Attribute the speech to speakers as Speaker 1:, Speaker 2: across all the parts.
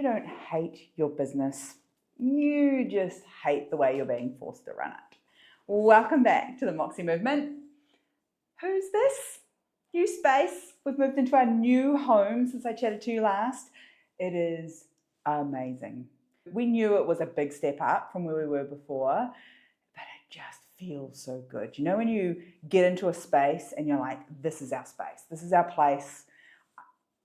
Speaker 1: don't hate your business, you just hate the way you're being forced to run it. Welcome back to the Moxie Movement. Who's this? New space. We've moved into our new home since I chatted to you last. It is amazing. We knew it was a big step up from where we were before, but it just feels so good. You know, when you get into a space and you're like, this is our space, this is our place.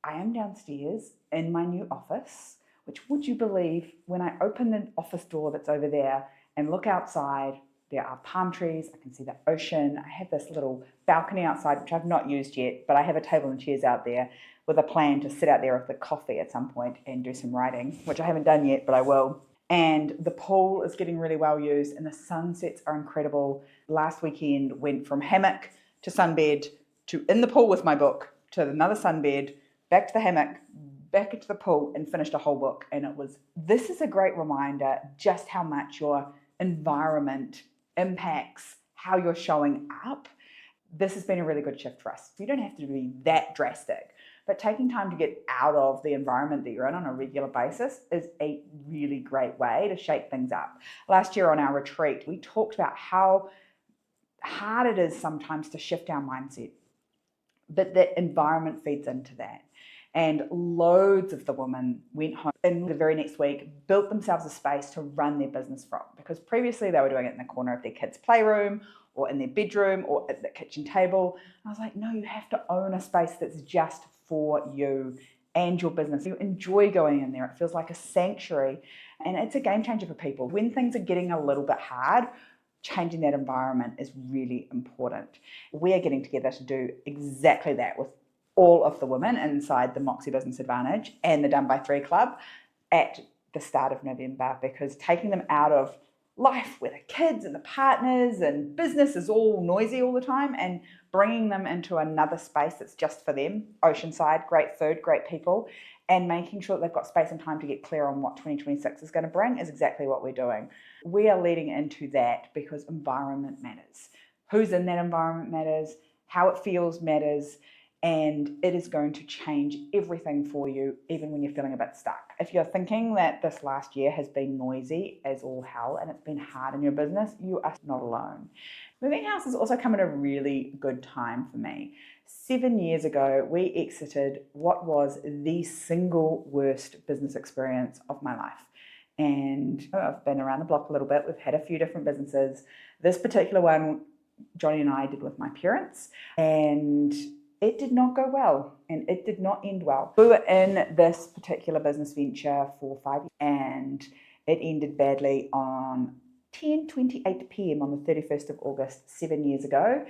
Speaker 1: I am downstairs in my new office, which, would you believe, when I open the office door that's over there and look outside, there are palm trees, I can see the ocean. I have this little balcony outside, which I've not used yet, but I have a table and chairs out there with a plan to sit out there with the coffee at some point and do some writing, which I haven't done yet, but I will. And the pool is getting really well used and the sunsets are incredible. Last weekend went from hammock to sunbed to in the pool with my book to another sunbed, back to the hammock, back into the pool, and finished a whole book. And this is a great reminder just how much your environment impacts how you're showing up. This has been a really good shift for us. You don't have to be that drastic, but taking time to get out of the environment that you're in on a regular basis is a really great way to shake things up. Last year on our retreat, we talked about how hard it is sometimes to shift our mindset, but that environment feeds into that. And loads of the women went home and the very next week built themselves a space to run their business from, because previously they were doing it in the corner of their kids' playroom or in their bedroom or at the kitchen table. And I was like, no, you have to own a space that's just for you and your business. You enjoy going in there. It feels like a sanctuary, and it's a game changer for people. When things are getting a little bit hard, changing that environment is really important. We are getting together to do exactly that with all of the women inside the Moxie Business Advantage and the Done by Three Club at the start of November, because taking them out of life where the kids and the partners and business is all noisy all the time and bringing them into another space that's just for them, oceanside, great food, great people, and making sure that they've got space and time to get clear on what 2026 is going to bring is exactly what we're doing. We are leading into that because environment matters. Who's in that environment matters, how it feels matters, and it is going to change everything for you, even when you're feeling a bit stuck. If you're thinking that this last year has been noisy as all hell and it's been hard in your business, you are not alone. Moving house has also come at a really good time for me. 7 years ago, we exited what was the single worst business experience of my life. And I've been around the block a little bit. We've had a few different businesses. This particular one, Johnny and I did with my parents, and it did not go well and it did not end well. We were in this particular business venture for 5 years and it ended badly on 10:28 p.m. on the 31st of August, 7 years ago.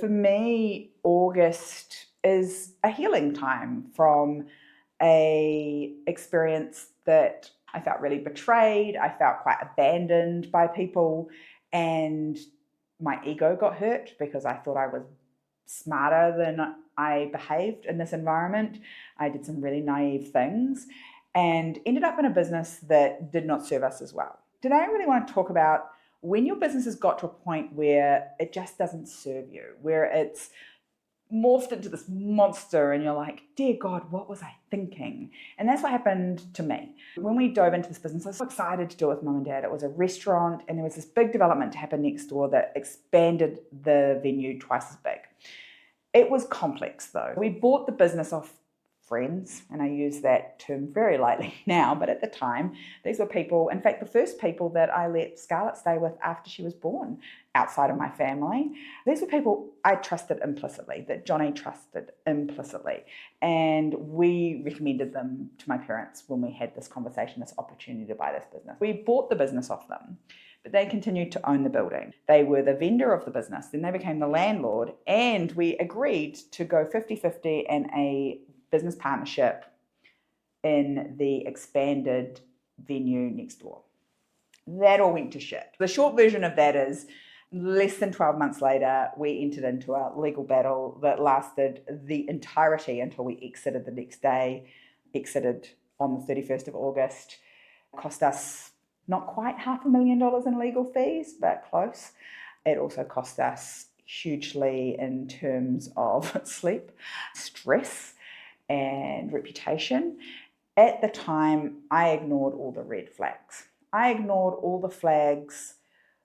Speaker 1: For me, August is a healing time from a experience that I felt really betrayed. I felt quite abandoned by people and my ego got hurt because I thought I was smarter than I behaved in this environment. I did some really naive things and ended up in a business that did not serve us as well. Today, I really want to talk about when your business has got to a point where it just doesn't serve you, where it's morphed into this monster and you're like, dear God, what was I thinking? And that's what happened to me. When we dove into this business, I was so excited to do it with mum and dad. It was a restaurant and there was this big development to happen next door that expanded the venue twice as big. It was complex though. We bought the business off friends, and I use that term very lightly now, but at the time, these were people, in fact, the first people that I let Scarlett stay with after she was born outside of my family. These were people I trusted implicitly, that Johnny trusted implicitly, and we recommended them to my parents when we had this conversation, this opportunity to buy this business. We bought the business off them, but they continued to own the building. They were the vendor of the business, then they became the landlord, and we agreed to go 50-50 in a business partnership in the expanded venue next door. That all went to shit. The short version of that is less than 12 months later, we entered into a legal battle that lasted the entirety until we exited the next day, exited on the 31st of August. Cost us not quite $500,000 in legal fees, but close. It also cost us hugely in terms of sleep, stress, and reputation. At the time, I ignored all the red flags. I ignored all the flags.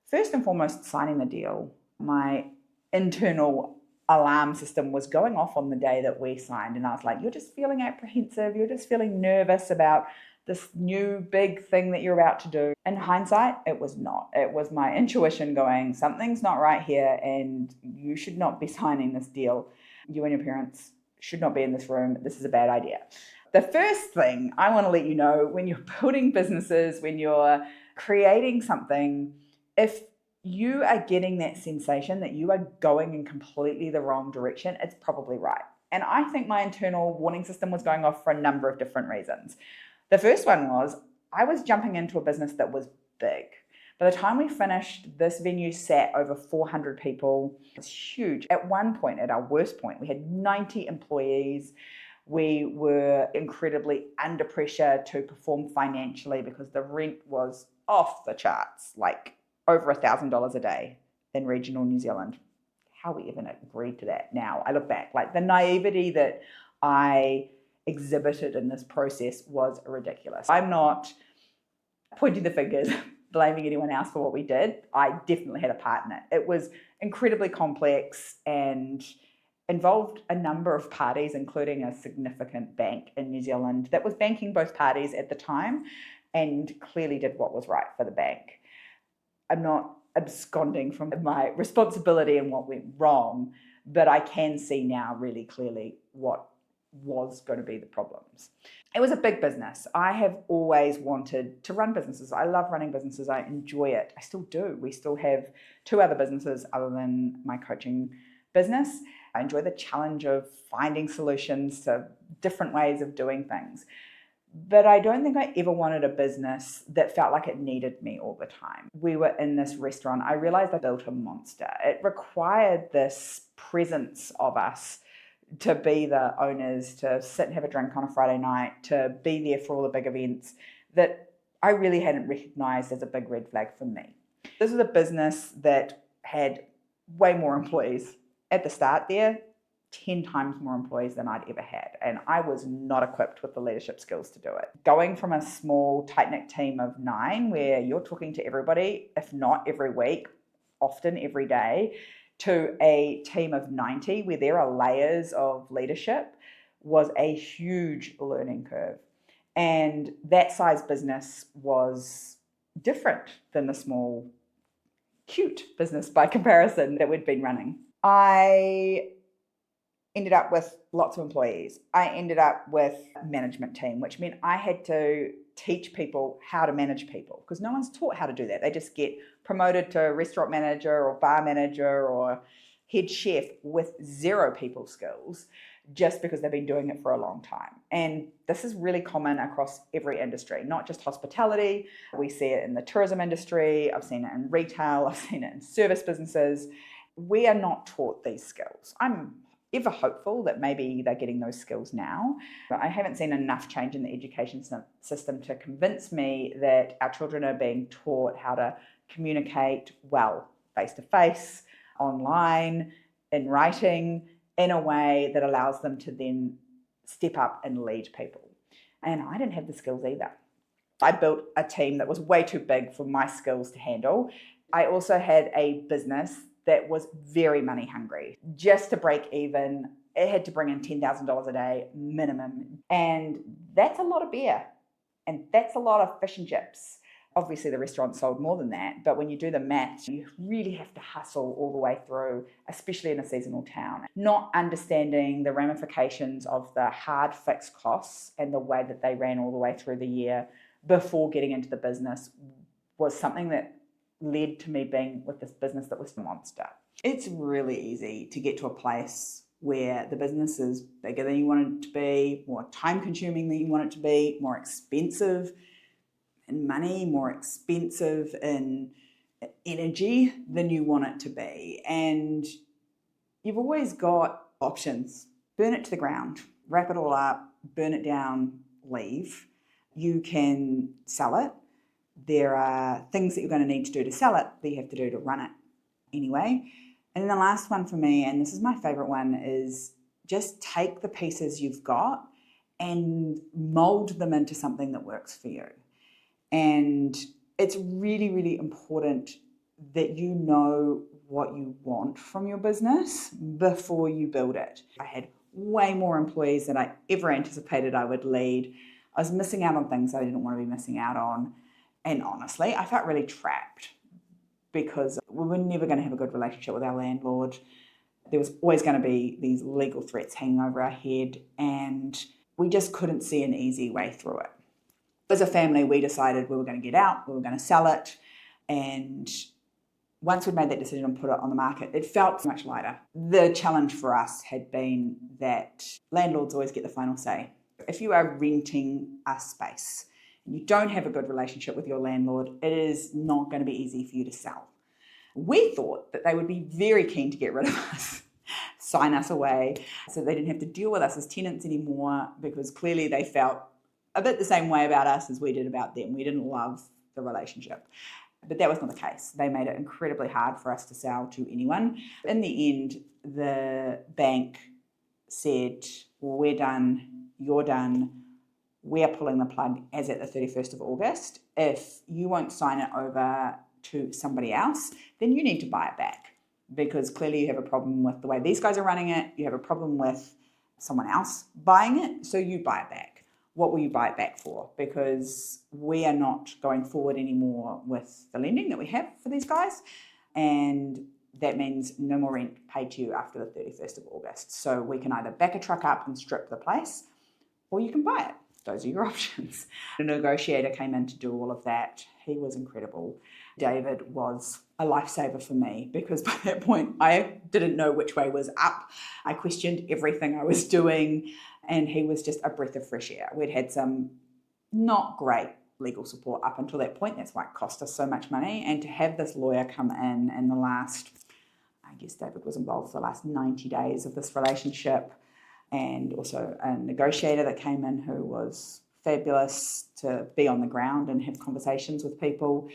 Speaker 1: First and foremost, signing the deal. My internal alarm system was going off on the day that we signed, and I was like, you're just feeling apprehensive, you're just feeling nervous about this new big thing that you're about to do. In hindsight, it was not. It was my intuition going, something's not right here, and you should not be signing this deal. You and your parents should not be in this room. This is a bad idea. The first thing I want to let you know, when you're building businesses, when you're creating something, if you are getting that sensation that you are going in completely the wrong direction, it's probably right. And I think my internal warning system was going off for a number of different reasons. The first one was I was jumping into a business that was big. By the time we finished, this venue sat over 400 people. It was huge. At one point, at our worst point, we had 90 employees. We were incredibly under pressure to perform financially because the rent was off the charts, like over $1,000 a day in regional New Zealand. How we even agreed to that now? I look back, like the naivety that I exhibited in this process was ridiculous. I'm not pointing the fingers, blaming anyone else for what we did. I definitely had a part in it. It was incredibly complex and involved a number of parties, including a significant bank in New Zealand that was banking both parties at the time and clearly did what was right for the bank. I'm not absconding from my responsibility and what went wrong, but I can see now really clearly what was going to be the problems. It was a big business. I have always wanted to run businesses. I love running businesses. I enjoy it. I still do. We still have 2 other businesses other than my coaching business. I enjoy the challenge of finding solutions to different ways of doing things. But I don't think I ever wanted a business that felt like it needed me all the time. We were in this restaurant. I realized I built a monster. It required this presence of us to be the owners, to sit and have a drink on a Friday night, to be there for all the big events that I really hadn't recognized as a big red flag for me. This is a business that had way more employees at the start there, 10 times more employees than I'd ever had. And I was not equipped with the leadership skills to do it. Going from a small, tight-knit team of 9, where you're talking to everybody, if not every week, often every day, to a team of 90, where there are layers of leadership, was a huge learning curve. And that size business was different than the small, cute business by comparison that we'd been running. I ended up with lots of employees. I ended up with a management team, which meant I had to teach people how to manage people because no one's taught how to do that. They just get promoted to restaurant manager or bar manager or head chef with 0 people skills just because they've been doing it for a long time. And this is really common across every industry, not just hospitality. We see it in the tourism industry. I've seen it in retail. I've seen it in service businesses. We are not taught these skills. I'm ever hopeful that maybe they're getting those skills now. But I haven't seen enough change in the education system to convince me that our children are being taught how to communicate well, face-to-face, online, in writing, in a way that allows them to then step up and lead people. And I didn't have the skills either. I built a team that was way too big for my skills to handle. I also had a business that was very money hungry. Just to break even, it had to bring in $10,000 a day minimum. And that's a lot of beer. And that's a lot of fish and chips. Obviously, the restaurant sold more than that. But when you do the math, you really have to hustle all the way through, especially in a seasonal town. Not understanding the ramifications of the hard fixed costs and the way that they ran all the way through the year before getting into the business was something that led to me being with this business that was a monster. It's really easy to get to a place where the business is bigger than you want it to be, more time consuming than you want it to be, more expensive in money, more expensive in energy than you want it to be. And you've always got options. Burn it to the ground, wrap it all up, burn it down, leave. You can sell it. There are things that you're going to need to do to sell it that you have to do to run it anyway. And then the last one for me, and this is my favorite one, is just take the pieces you've got and mold them into something that works for you. And it's really, really important that you know what you want from your business before you build it. I had way more employees than I ever anticipated I would lead. I was missing out on things I didn't want to be missing out on. And honestly, I felt really trapped because we were never going to have a good relationship with our landlord. There was always going to be these legal threats hanging over our head, and we just couldn't see an easy way through it. As a family, we decided we were going to get out, we were going to sell it, and once we'd made that decision and put it on the market, it felt much lighter. The challenge for us had been that landlords always get the final say. If you are renting a space and you don't have a good relationship with your landlord, it is not going to be easy for you to sell. We thought that they would be very keen to get rid of us, sign us away, so they didn't have to deal with us as tenants anymore, because clearly they felt a bit the same way about us as we did about them. We didn't love the relationship. But that was not the case. They made it incredibly hard for us to sell to anyone. In the end, the bank said, well, we're done, you're done, we're pulling the plug as at the 31st of August. If you won't sign it over to somebody else, then you need to buy it back, because clearly you have a problem with the way these guys are running it, you have a problem with someone else buying it, so you buy it back. What will you buy it back for? Because we are not going forward anymore with the lending that we have for these guys, and that means no more rent paid to you after the 31st of August. So we can either back a truck up and strip the place, or you can buy it. Those are your options. A negotiator came in to do all of that. He was incredible. David was a lifesaver for me, because by that point I didn't know which way was up. I questioned everything I was doing, and he was just a breath of fresh air. We'd had some not great legal support up until that point. That's why it cost us so much money. And to have this lawyer come in the last, I guess David was involved for the last 90 days of this relationship, and also a negotiator that came in who was fabulous to be on the ground and have conversations with people,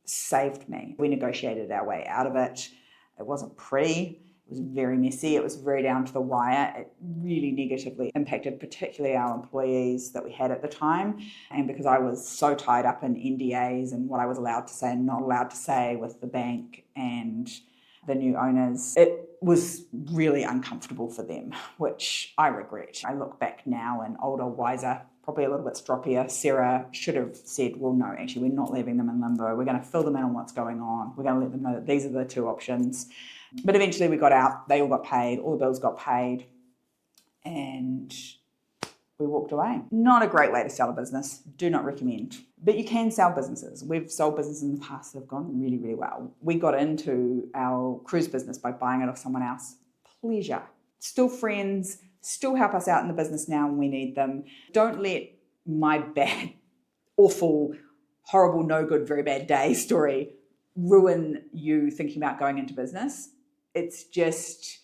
Speaker 1: saved me. We negotiated our way out of it. It wasn't pretty. It was very messy. It was very down to the wire. It really negatively impacted particularly our employees that we had at the time. And because I was so tied up in NDAs and what I was allowed to say and not allowed to say with the bank and the new owners, it was really uncomfortable for them, which I regret. I look back now, and older, wiser, probably a little bit stroppier Sarah should have said, well, no, actually, we're not leaving them in limbo. We're going to fill them in on what's going on. We're going to let them know that these are the two options. But eventually we got out. They all got paid. All the bills got paid. And we walked away. Not a great way to sell a business. Do not recommend. But you can sell businesses. We've sold businesses in the past that have gone really, really well. We got into our cruise business by buying it off someone else. Pleasure. Still friends. Still help us out in the business now when we need them. Don't let my bad, awful, horrible, no good, very bad day story ruin you thinking about going into business. It's just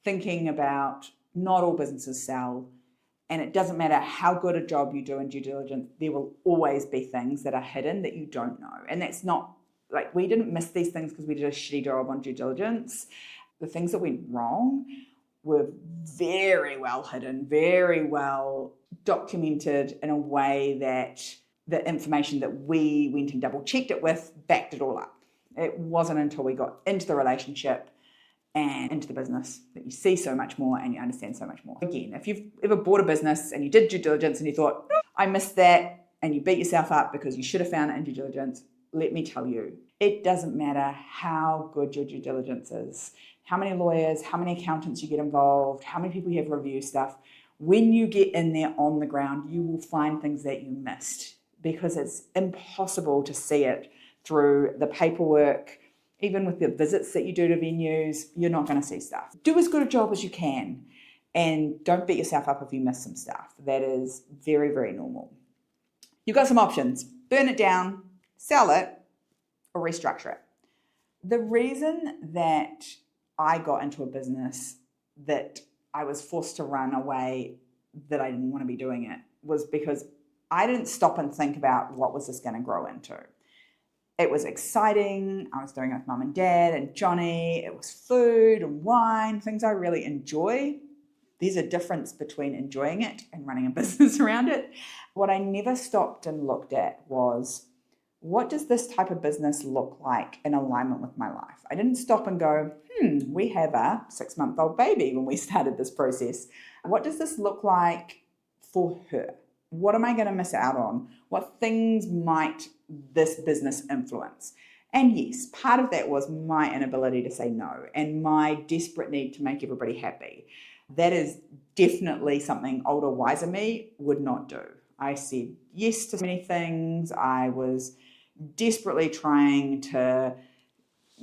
Speaker 1: thinking about not all businesses sell, and it doesn't matter how good a job you do in due diligence, there will always be things that are hidden that you don't know. And that's not, like, we didn't miss these things because we did a shitty job on due diligence. The things that went wrong were very well hidden, very well documented in a way that the information that we went and double checked it with backed it all up. It wasn't until we got into the relationship and into the business that you see so much more and you understand so much more. Again, if you've ever bought a business and you did due diligence and you thought, I missed that, and you beat yourself up because you should have found it in due diligence, let me tell you, it doesn't matter how good your due diligence is, how many lawyers, how many accountants you get involved, how many people you have review stuff. When you get in there on the ground, you will find things that you missed, because it's impossible to see it through the paperwork. Even with the visits that you do to venues, you're not going to see stuff. Do as good a job as you can, and don't beat yourself up if you miss some stuff. That is very, very normal. You've got some options. Burn it down, sell it, or restructure it. The reason that I got into a business that I was forced to run away, that I didn't want to be doing it, was because I didn't stop and think about what was this going to grow into. It was exciting. I was doing it with mum and dad and Johnny. It was food and wine, things I really enjoy. There's a difference between enjoying it and running a business around it. What I never stopped and looked at was, what does this type of business look like in alignment with my life? I didn't stop and go, we have a 6-month-old baby when we started this process. What does this look like for her? What am I going to miss out on? What things might this business influence? And yes, part of that was my inability to say no and my desperate need to make everybody happy. That is definitely something older, wiser me would not do. I said yes to many things. I was desperately trying to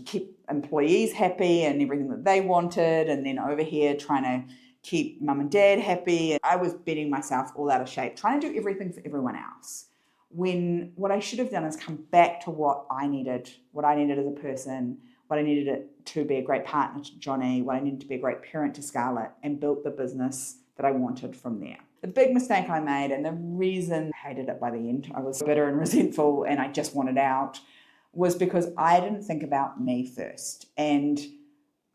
Speaker 1: keep employees happy and everything that they wanted, and then over here trying to keep mum and dad happy. I was bending myself all out of shape, trying to do everything for everyone else, when what I should have done is come back to what I needed as a person, what I needed to be a great partner to Johnny, what I needed to be a great parent to Scarlett, and built the business that I wanted from there. The big mistake I made, and the reason I hated it by the end, I was bitter and resentful and I just wanted out, was because I didn't think about me first. And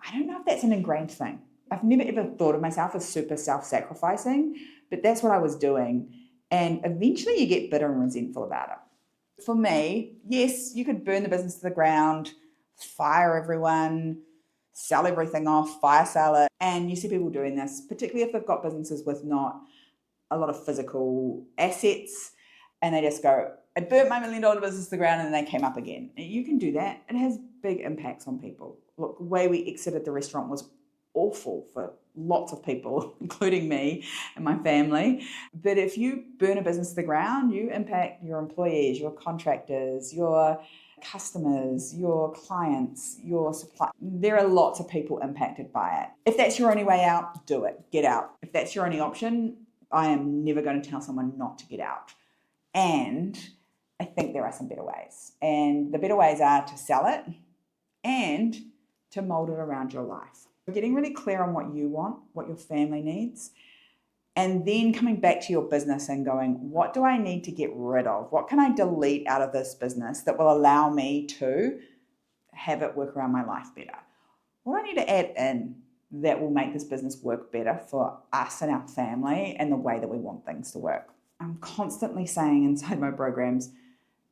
Speaker 1: I don't know if that's an ingrained thing. I've never ever thought of myself as super self-sacrificing, but that's what I was doing. And eventually you get bitter and resentful about it. For me, yes, you could burn the business to the ground, fire everyone, sell everything off, fire sell it. And you see people doing this, particularly if they've got businesses with not a lot of physical assets, and they just go, I burnt my $1 million business to the ground and then they came up again. You can do that. It has big impacts on people. Look, the way we exited the restaurant was awful for lots of people, including me and my family. But if you burn a business to the ground, you impact your employees, your contractors, your customers, your clients, your supply. There are lots of people impacted by it. If that's your only way out, do it. Get out. If that's your only option, I am never going to tell someone not to get out. And I think there are some better ways. And the better ways are to sell it and to mold it around your life. Getting really clear on what you want, what your family needs, and then coming back to your business and going, what do I need to get rid of? What can I delete out of this business that will allow me to have it work around my life better? What do I need to add in that will make this business work better for us and our family and the way that we want things to work? I'm constantly saying inside my programs,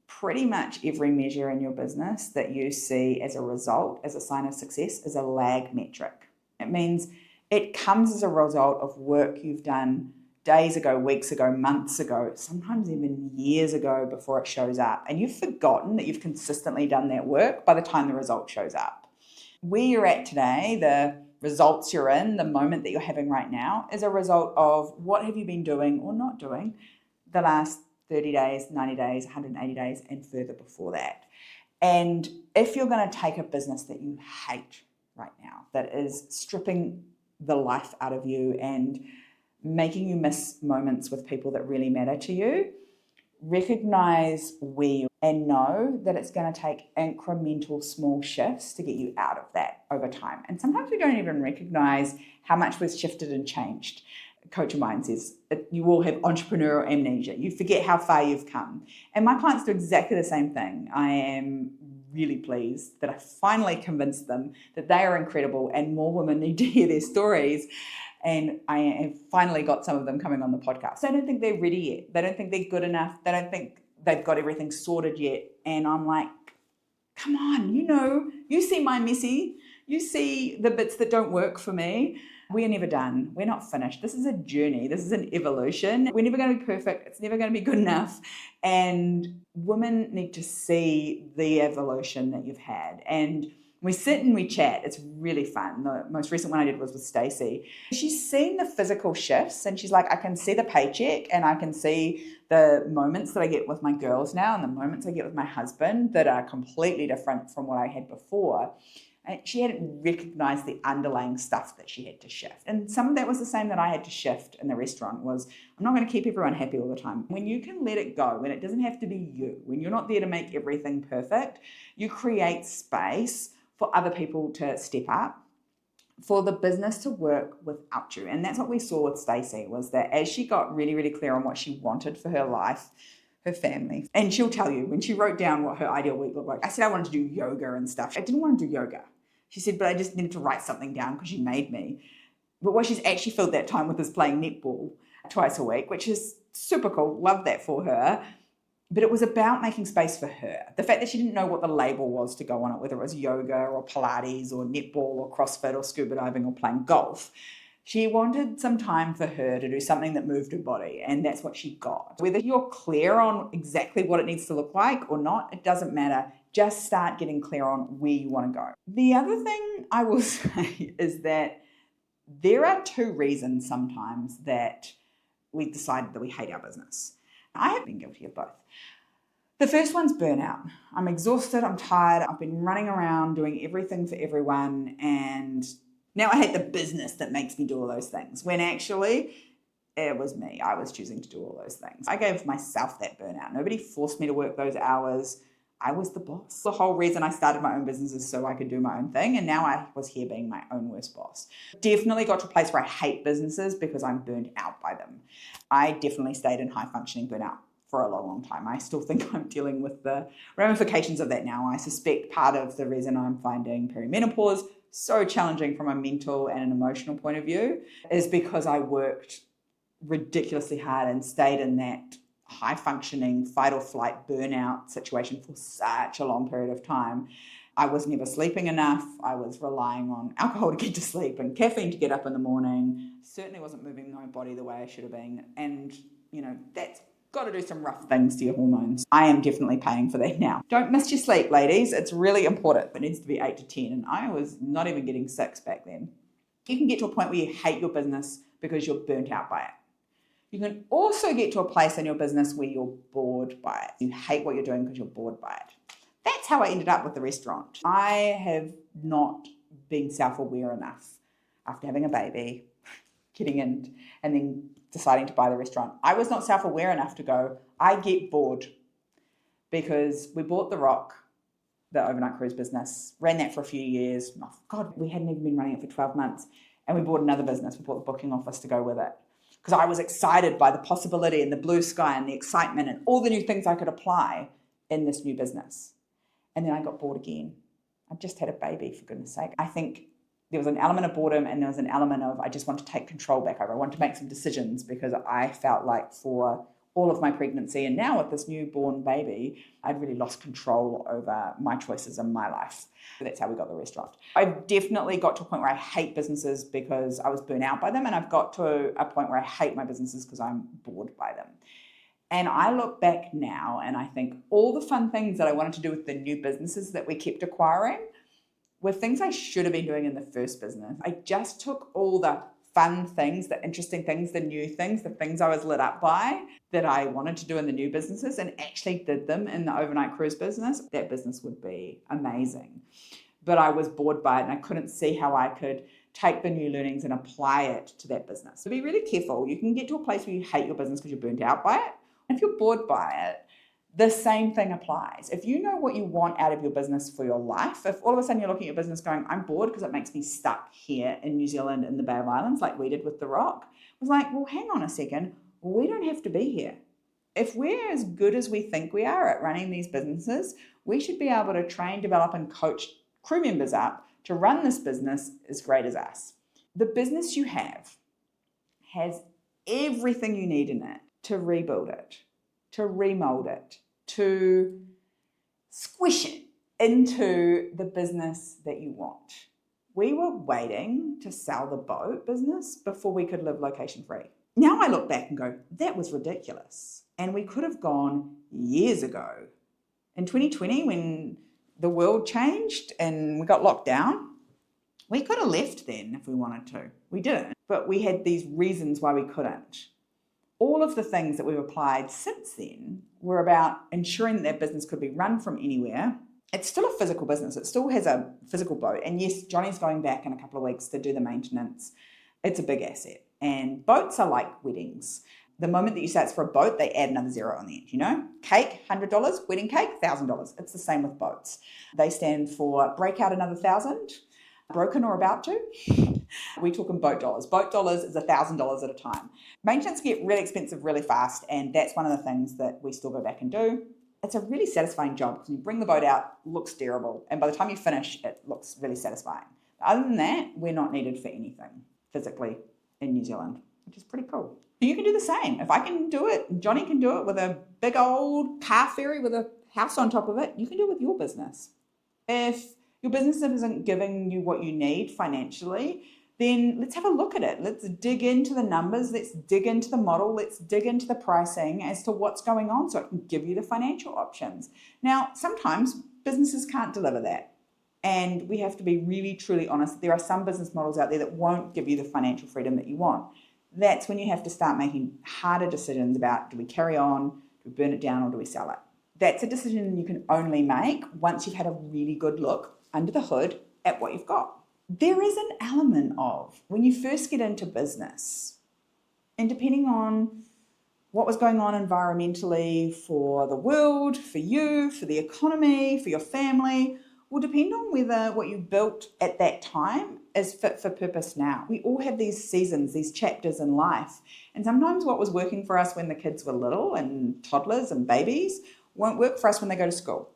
Speaker 1: pretty much every measure in your business that you see as a result, as a sign of success, is a lag metric. It means it comes as a result of work you've done days ago, weeks ago, months ago, sometimes even years ago before it shows up. And you've forgotten that you've consistently done that work by the time the result shows up. Where you're at today, the results you're in, the moment that you're having right now, is a result of what have you been doing or not doing the last 30 days, 90 days, 180 days, and further before that. And if you're going to take a business that you hate right now, that is stripping the life out of you and making you miss moments with people that really matter to you, recognize where you are and know that it's going to take incremental small shifts to get you out of that over time. And sometimes we don't even recognize how much we've shifted and changed. A coach of mine says you all have entrepreneurial amnesia. You forget how far you've come. And my clients do exactly the same thing. I am really pleased that I finally convinced them that they are incredible and more women need to hear their stories. And I have finally got some of them coming on the podcast. I don't think they're ready yet. They don't think they're good enough. They don't think they've got everything sorted yet. And I'm like, come on, you see my messy. You see the bits that don't work for me. We are never done. We're not finished. This is a journey. This is an evolution. We're never going to be perfect. It's never going to be good enough. And women need to see the evolution that you've had. And we sit and we chat. It's really fun. The most recent one I did was with Stacey. She's seen the physical shifts and she's like, I can see the paycheck and I can see the moments that I get with my girls now and the moments I get with my husband that are completely different from what I had before. And she hadn't recognized the underlying stuff that she had to shift. And some of that was the same that I had to shift in the restaurant was, I'm not going to keep everyone happy all the time. When you can let it go, when it doesn't have to be you, when you're not there to make everything perfect, you create space for other people to step up, for the business to work without you. And that's what we saw with Stacey, was that as she got really, really clear on what she wanted for her life, her family, and she'll tell you when she wrote down what her ideal week looked like, I said I wanted to do yoga and stuff. I didn't want to do yoga. She said, but I just needed to write something down because you made me. But what she's actually filled that time with is playing netball twice a week, which is super cool. Love that for her. But it was about making space for her. The fact that she didn't know what the label was to go on it, whether it was yoga or Pilates or netball or CrossFit or scuba diving or playing golf. She wanted some time for her to do something that moved her body, and that's what she got. Whether you're clear on exactly what it needs to look like or not, it doesn't matter. Just start getting clear on where you want to go. The other thing I will say is that there are two reasons sometimes that we decided that we hate our business. I have been guilty of both. The first one's burnout. I'm exhausted, I'm tired, I've been running around doing everything for everyone, and now I hate the business that makes me do all those things, when actually it was me. I was choosing to do all those things. I gave myself that burnout. Nobody forced me to work those hours. I was the boss. The whole reason I started my own business is so I could do my own thing, and now I was here being my own worst boss. Definitely got to a place where I hate businesses because I'm burned out by them. I definitely stayed in high functioning burnout for a long, long time. I still think I'm dealing with the ramifications of that now. I suspect part of the reason I'm finding perimenopause so challenging from a mental and an emotional point of view is because I worked ridiculously hard and stayed in that high functioning fight or flight burnout situation for such a long period of time. I was never sleeping enough. I was relying on alcohol to get to sleep and caffeine to get up in the morning. Certainly wasn't moving my body the way I should have been. And, that's got to do some rough things to your hormones. I am definitely paying for that now. Don't miss your sleep, ladies. It's really important. It needs to be 8 to 10, and I was not even getting 6 back then. You can get to a point where you hate your business because you're burnt out by it. You can also get to a place in your business where you're bored by it. You hate what you're doing because you're bored by it. That's how I ended up with the restaurant. I have not been self-aware enough after having a baby, getting in, and then deciding to buy the restaurant. I was not self-aware enough to go, I get bored, because we bought The Rock, the overnight cruise business, ran that for a few years. Oh, God, we hadn't even been running it for 12 months. And we bought another business. We bought the booking office to go with it, because I was excited by the possibility and the blue sky and the excitement and all the new things I could apply in this new business. And then I got bored again. I just had a baby, for goodness sake. I think there was an element of boredom, and there was an element of I just want to take control back over. I want to make some decisions, because I felt like for all of my pregnancy and now with this newborn baby, I'd really lost control over my choices in my life. So that's how we got the restaurant. I've definitely got to a point where I hate businesses because I was burnt out by them, and I've got to a point where I hate my businesses because I'm bored by them. And I look back now and I think all the fun things that I wanted to do with the new businesses that we kept acquiring were things I should have been doing in the first business. I just took all the fun things, the interesting things, the new things, the things I was lit up by that I wanted to do in the new businesses, and actually did them in the overnight cruise business. That business would be amazing. But I was bored by it, and I couldn't see how I could take the new learnings and apply it to that business. So be really careful. You can get to a place where you hate your business because you're burnt out by it. And if you're bored by it, the same thing applies. If you know what you want out of your business for your life, if all of a sudden you're looking at your business going, I'm bored because it makes me stuck here in New Zealand in the Bay of Islands like we did with The Rock, I was like, well, hang on a second. We don't have to be here. If we're as good as we think we are at running these businesses, we should be able to train, develop, and coach crew members up to run this business as great as us. The business you have has everything you need in it to rebuild it, to remold it, to squish it into the business that you want. We were waiting to sell the boat business before we could live location free. Now I look back and go, that was ridiculous. And we could have gone years ago. In 2020, when the world changed and we got locked down, we could have left then if we wanted to. We didn't, but we had these reasons why we couldn't. All of the things that we've applied since then were about ensuring that business could be run from anywhere. It's still a physical business. It still has a physical boat. And yes, Johnny's going back in a couple of weeks to do the maintenance. It's a big asset. And boats are like weddings. The moment that you say it's for a boat, they add another zero on the end, Cake, $100, wedding cake, $1,000. It's the same with boats. They stand for break out another $1,000, broken or about to. We talk in boat dollars. Boat dollars is $1,000 at a time. Maintenance get really expensive really fast, and that's one of the things that we still go back and do. It's a really satisfying job because when you bring the boat out, it looks terrible. And by the time you finish, it looks really satisfying. Other than that, we're not needed for anything. physically in New Zealand, which is pretty cool. You can do the same. If I can do it, Johnny can do it with a big old car ferry with a house on top of it, you can do it with your business. If your business isn't giving you what you need financially, then let's have a look at it. Let's dig into the numbers. Let's dig into the model. Let's dig into the pricing as to what's going on so it can give you the financial options. Now, sometimes businesses can't deliver that. And we have to be really, truly honest. There are some business models out there that won't give you the financial freedom that you want. That's when you have to start making harder decisions about, do we carry on, do we burn it down, or do we sell it? That's a decision you can only make once you've had a really good look under the hood at what you've got. There is an element of when you first get into business, and depending on what was going on environmentally for the world, for you, for the economy, for your family, will depend on whether what you built at that time is fit for purpose now. We all have these seasons, these chapters in life. And sometimes what was working for us when the kids were little and toddlers and babies won't work for us when they go to school.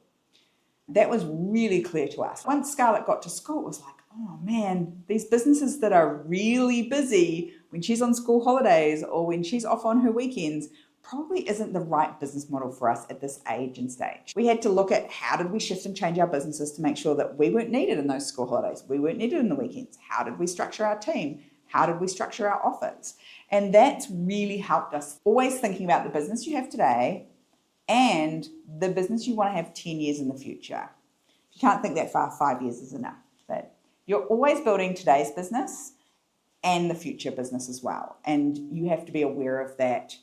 Speaker 1: That was really clear to us. Once Scarlett got to school, it was like, oh man, these businesses that are really busy when she's on school holidays or when she's off on her weekends probably isn't the right business model for us at this age and stage. We had to look at how did we shift and change our businesses to make sure that we weren't needed in those school holidays, we weren't needed in the weekends. How did we structure our team? How did we structure our office? And that's really helped us always thinking about the business you have today and the business you want to have 10 years in the future. If you can't think that far, 5 years is enough. But you're always building today's business and the future business as well. And you have to be aware of that,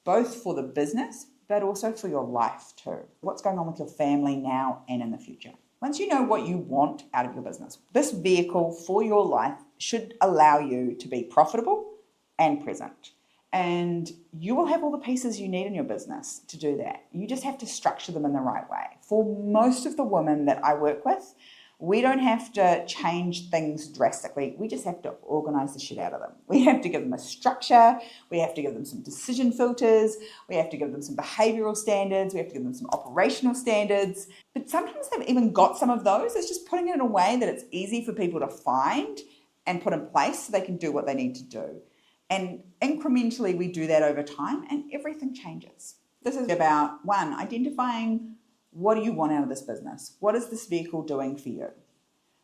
Speaker 1: both for the business, but also for your life too. What's going on with your family now and in the future? Once you know what you want out of your business, this vehicle for your life should allow you to be profitable and present. And you will have all the pieces you need in your business to do that. You just have to structure them in the right way. For most of the women that I work with, we don't have to change things drastically. We just have to organize the shit out of them. We have to give them a structure. We have to give them some decision filters. We have to give them some behavioral standards. We have to give them some operational standards. But sometimes they've even got some of those. It's just putting it in a way that it's easy for people to find and put in place so they can do what they need to do. And incrementally, we do that over time and everything changes. This is about, one, identifying what do you want out of this business? What is this vehicle doing for you?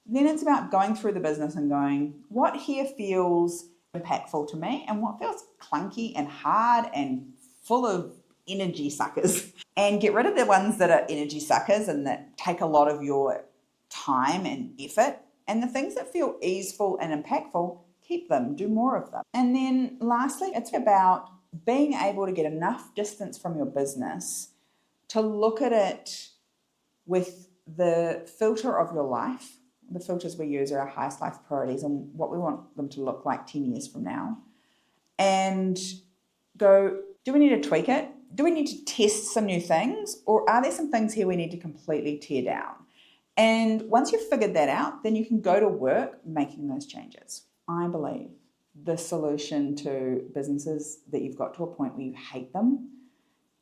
Speaker 1: Then it's about going through the business and going, what here feels impactful to me and what feels clunky and hard and full of energy suckers? And get rid of the ones that are energy suckers and that take a lot of your time and effort. And the things that feel easeful and impactful, keep them, do more of them. And then lastly, it's about being able to get enough distance from your business to look at it with the filter of your life. The filters we use are our highest life priorities and what we want them to look like 10 years from now. And go, do we need to tweak it? Do we need to test some new things? Or are there some things here we need to completely tear down? And once you've figured that out, then you can go to work making those changes. I believe the solution to businesses that you've got to a point where you hate them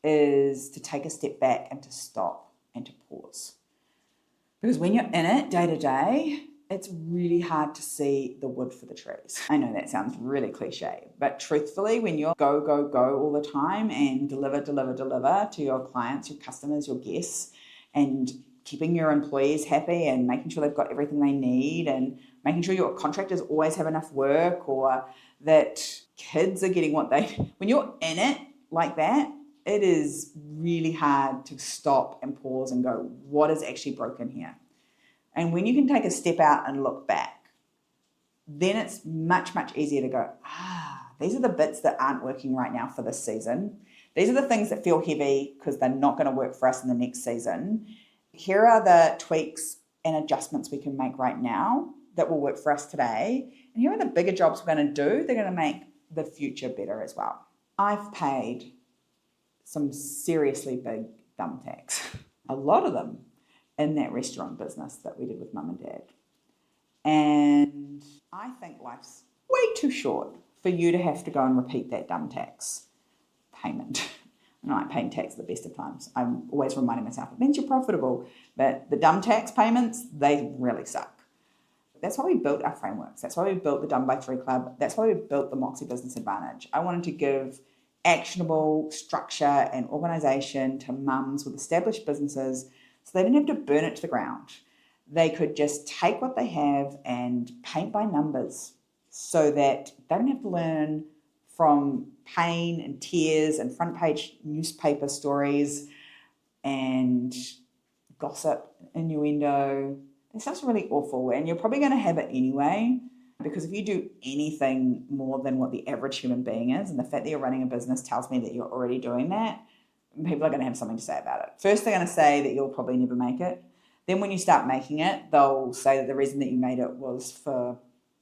Speaker 1: is to take a step back and to stop and to pause. Because when you're in it day to day, it's really hard to see the wood for the trees. I know that sounds really cliche, but truthfully, when you're go, go, go all the time and deliver to your clients, your customers, your guests, and keeping your employees happy and making sure they've got everything they need and making sure your contractors always have enough work or that kids are getting what they... When you're in it like that, it is really hard to stop and pause and go, what is actually broken here? And when you can take a step out and look back, then it's much, much easier to go, these are the bits that aren't working right now for this season. These are the things that feel heavy because they're not going to work for us in the next season. Here are the tweaks and adjustments we can make right now that will work for us today. And here are the bigger jobs we're going to do. They're going to make the future better as well. I've paid some seriously big dumb tax, a lot of them in that restaurant business that we did with Mum and Dad. And I think life's way too short for you to have to go and repeat that dumb tax payment. I don't like paying tax at the best of times. I'm always reminding myself, it means you're profitable. But the dumb tax payments, they really suck. That's why we built our frameworks. That's why we built the Done by Three Club. That's why we built the Moxie Business Advantage. I wanted to give actionable structure and organization to mums with established businesses so they didn't have to burn it to the ground. They could just take what they have and paint by numbers so that they don't have to learn from pain and tears and front page newspaper stories and gossip, innuendo. That stuff's really awful, and you're probably going to have it anyway, because if you do anything more than what the average human being is, and the fact that you're running a business tells me that you're already doing that, people are going to have something to say about it. First, they're going to say that you'll probably never make it. Then when you start making it, they'll say that the reason that you made it was for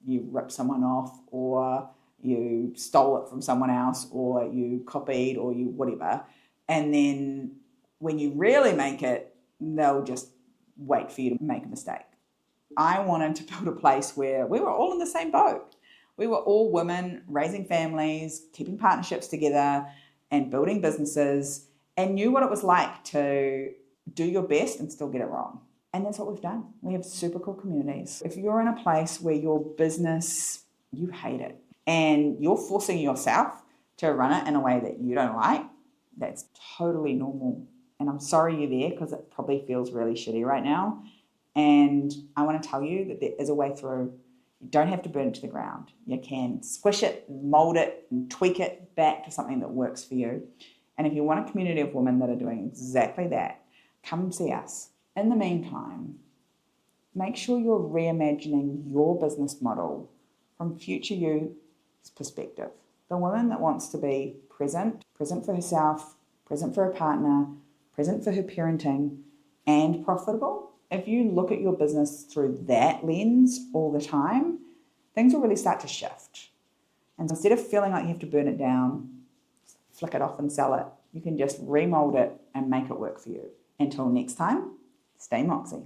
Speaker 1: you ripped someone off, or you stole it from someone else, or you copied, or you whatever. And then when you really make it, they'll just wait for you to make a mistake. I wanted to build a place where we were all in the same boat. We were all women raising families, keeping partnerships together and building businesses, and knew what it was like to do your best and still get it wrong. And that's what we've done. We have super cool communities. If you're in a place where your business, you hate it, and you're forcing yourself to run it in a way that you don't like, that's totally normal. And I'm sorry you're there, because it probably feels really shitty right now. And I want to tell you that there is a way through. You don't have to burn it to the ground. You can squish it, mold it, and tweak it back to something that works for you. And if you want a community of women that are doing exactly that, come see us. In the meantime, make sure you're reimagining your business model from future you's perspective. The woman that wants to be present for herself, present for her partner, present for her parenting, and profitable. If you look at your business through that lens all the time, things will really start to shift. And instead of feeling like you have to burn it down, flick it off and sell it, you can just remold it and make it work for you. Until next time, stay Moxie.